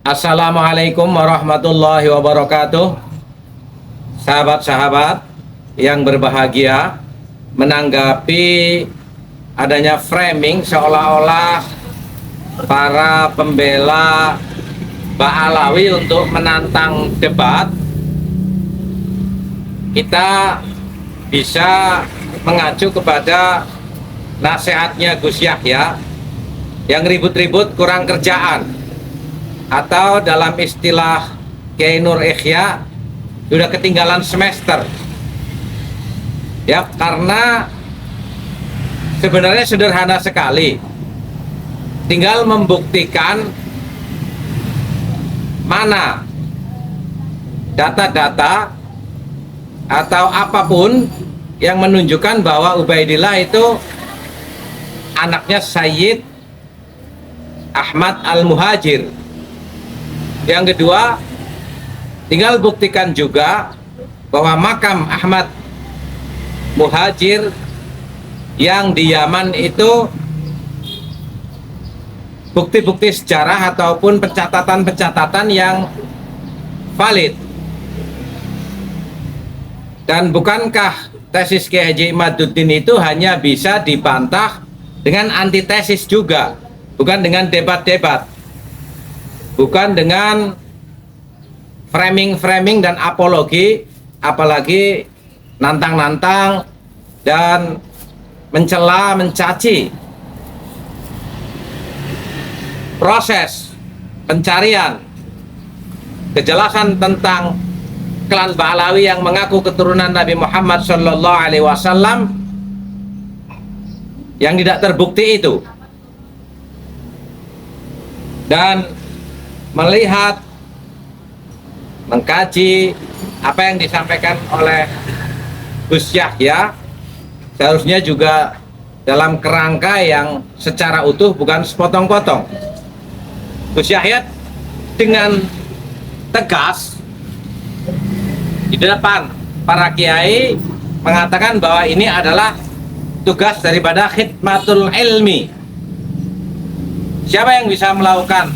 Assalamualaikum warahmatullahi wabarakatuh. Sahabat-sahabat yang berbahagia, menanggapi adanya framing seolah-olah para pembela Ba'alawi untuk menantang debat, kita bisa mengacu kepada nasihatnya Gus Yahya yang ribut-ribut kurang kerjaan, atau dalam istilah Kiai Nur Ikhya sudah ketinggalan semester ya, karena sebenarnya sederhana sekali, tinggal membuktikan mana data-data atau apapun yang menunjukkan bahwa Ubaidillah itu anaknya Sayyid Ahmad Al-Muhajir. Yang kedua, tinggal buktikan juga bahwa makam Ahmad Muhajir yang di Yaman itu bukti-bukti sejarah ataupun pencatatan-pencatatan yang valid. Dan bukankah tesis Kiai Haji Imaduddin itu hanya bisa dibantah dengan antitesis juga, bukan dengan debat-debat, bukan dengan framing-framing dan apologi, apalagi nantang-nantang dan mencela, mencaci proses pencarian kejelasan tentang klan Ba'alawi yang mengaku keturunan Nabi Muhammad SAW yang tidak terbukti itu. Dan melihat, mengkaji apa yang disampaikan oleh Gus Yahya, seharusnya juga dalam kerangka yang secara utuh, bukan sepotong-potong. Gus Yahya dengan tegas di depan para kiai mengatakan bahwa ini adalah tugas daripada khidmatul ilmi. Siapa yang bisa melakukan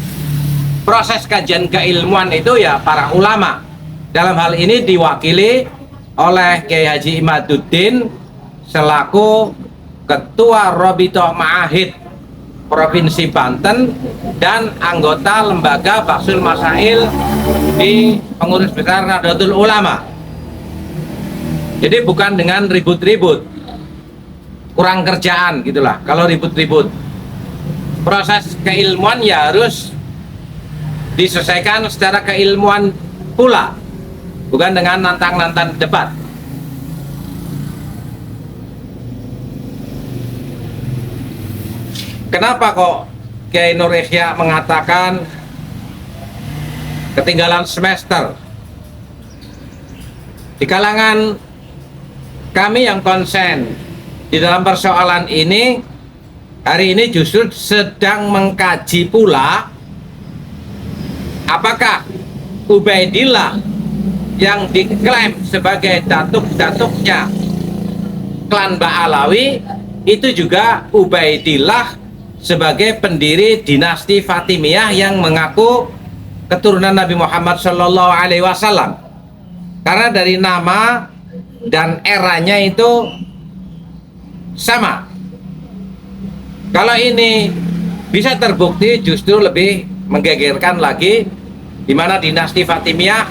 proses kajian keilmuan itu? Ya para ulama. Dalam hal ini diwakili oleh Kiai Haji Imaduddin selaku Ketua Robitoh Ma'ahid Provinsi Banten dan anggota lembaga Bahsul Masail di Pengurus Besar Nahdlatul Ulama. Jadi bukan dengan ribut-ribut, kurang kerjaan gitulah kalau ribut-ribut. Proses keilmuan ya harus diselesaikan secara keilmuan pula, bukan dengan nantang-nantang debat. Kenapa kok Kiai Nur Ikhya mengatakan ketinggalan semester? Di kalangan kami yang konsen di dalam persoalan ini, hari ini justru sedang mengkaji pula apakah Ubaidillah yang diklaim sebagai datuk-datuknya klan Ba'alawi itu juga Ubaidillah sebagai pendiri dinasti Fatimiyah yang mengaku keturunan Nabi Muhammad SAW. Karena dari nama dan eranya itu sama. Kalau ini bisa terbukti, justru lebih menggegerkan lagi, di mana dinasti Fatimiyah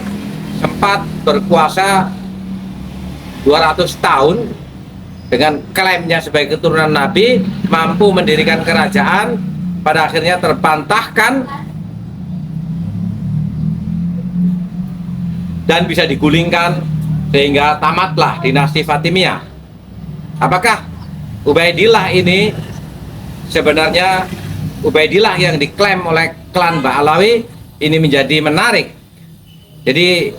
sempat berkuasa 200 tahun dengan klaimnya sebagai keturunan Nabi, mampu mendirikan kerajaan, pada akhirnya terbantahkan dan bisa digulingkan sehingga tamatlah dinasti Fatimiyah. Apakah Ubaidillah ini sebenarnya Ubaidillah yang diklaim oleh klan Ba'alawi ini menjadi menarik. Jadi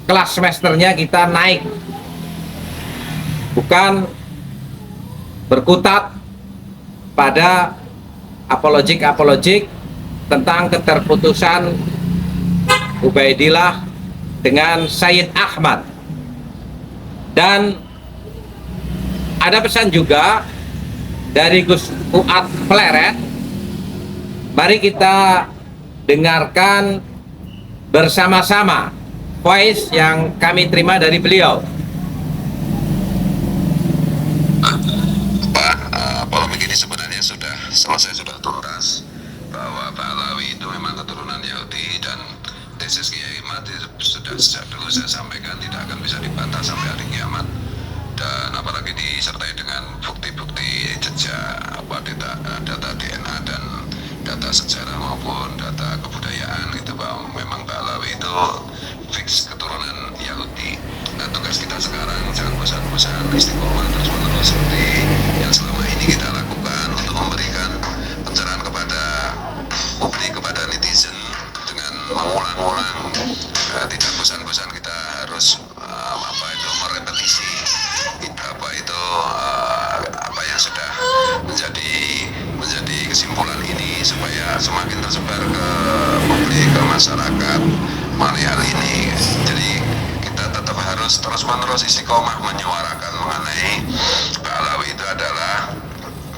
kelas semesternya kita naik, bukan berkutat pada apologik tentang keterputusan Ubaidillah dengan Sayyid Ahmad. Dan ada pesan juga dari Gus Fuad Pleret, mari kita dengarkan bersama-sama voice yang kami terima dari beliau. Pak, polemik ini sebenarnya sudah selesai, sudah tuntas, bahwa Pak Alawi itu memang keturunan Yahudi, dan tesis Kiai Imad sudah sejak dulu saya sampaikan tidak akan bisa dibantah sampai hari kiamat, dan apalagi disertai dengan bukti-bukti jejak data DNA dan data sejarah maupun data kebudayaan gitu, bahwa memang Pak Alawi itu fix keturunan Yahudi. Nah, tugas kita sekarang jangan bosan-bosan, istiqomah terus-menerus seperti yang selama ini kita lakukan untuk memberikan pencerahan kepada publik, kepada netizen dengan mengulang-ulang. Tidak bosan-bosan kita harus merepetisi apa yang sudah menjadi kesimpulan ini, supaya semakin tersebar ke publik, ke masyarakat mengenai hal ini. Jadi kita tetap harus terus-menerus istiqomah menyuarakan mengenai Pak Alawi itu adalah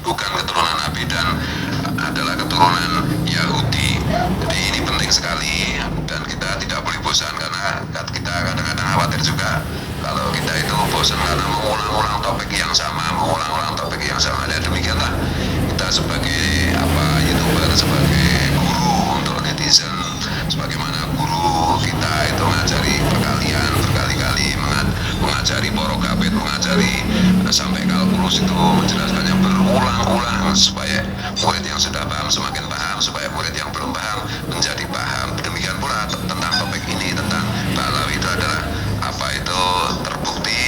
bukan keturunan Nabi dan adalah keturunan Yahudi. Jadi ini penting sekali, dan kita tidak boleh bosan, karena kita kadang-kadang khawatir juga kalau kita itu bosan karena mengulang-ulang topik yang sama, Dan demikianlah kita sebagai YouTuber, sebagai guru untuk netizen, sebagaimana guru kita itu mengajari berkali-kali mengajari porokabet, mengajari sampai kalkulus itu, menjelaskannya berulang-ulang supaya murid yang sudah paham semakin paham, supaya murid yang belum paham menjadi paham. Demikian pula tentang topik ini, tentang Pak Alawi itu adalah terbukti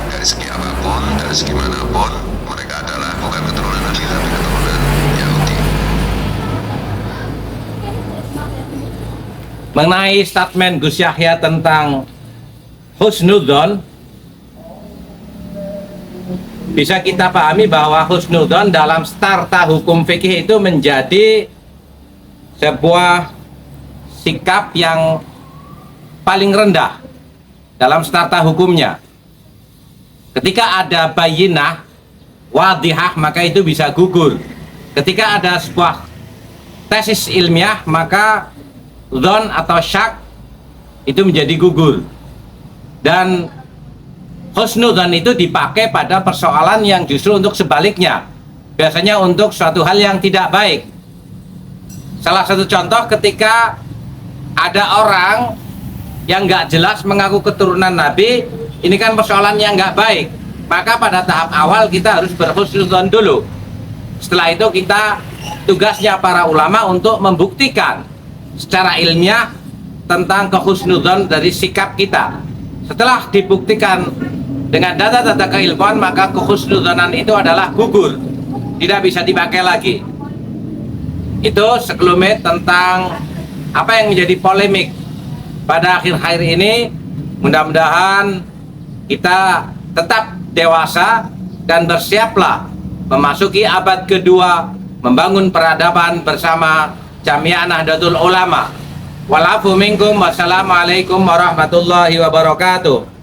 dari segi apapun, dari segi manapun, mereka adalah bukan keturunan Nabi tapi keturunan Yahudi. Mengenai statement Gus Yahya tentang husnudzon, bisa kita pahami bahwa husnudzon dalam starta hukum fikih itu menjadi sebuah sikap yang paling rendah dalam starta hukumnya. Ketika ada bayinah wadihah, maka itu bisa gugur. Ketika ada sebuah tesis ilmiah, maka dzon atau syak itu menjadi gugur. Dan husnudzon itu dipakai pada persoalan yang justru untuk sebaliknya, biasanya untuk suatu hal yang tidak baik. Salah satu contoh, ketika ada orang yang nggak jelas mengaku keturunan Nabi, ini kan persoalan yang nggak baik, maka pada tahap awal kita harus berhusnudzon dulu. Setelah itu tugasnya para ulama untuk membuktikan secara ilmiah tentang kehusnudzon dari sikap kita. Setelah dibuktikan dengan data-data keilmuan, maka kehusnudzonan itu adalah gugur, tidak bisa dipakai lagi. Itu sekelumit tentang apa yang menjadi polemik pada akhir-akhir ini. Mudah-mudahan kita tetap dewasa dan bersiaplah memasuki abad kedua, membangun peradaban bersama Jamiah Nahdlatul Ulama. Walafu minkum, wassalamualaikum warahmatullahi wabarakatuh.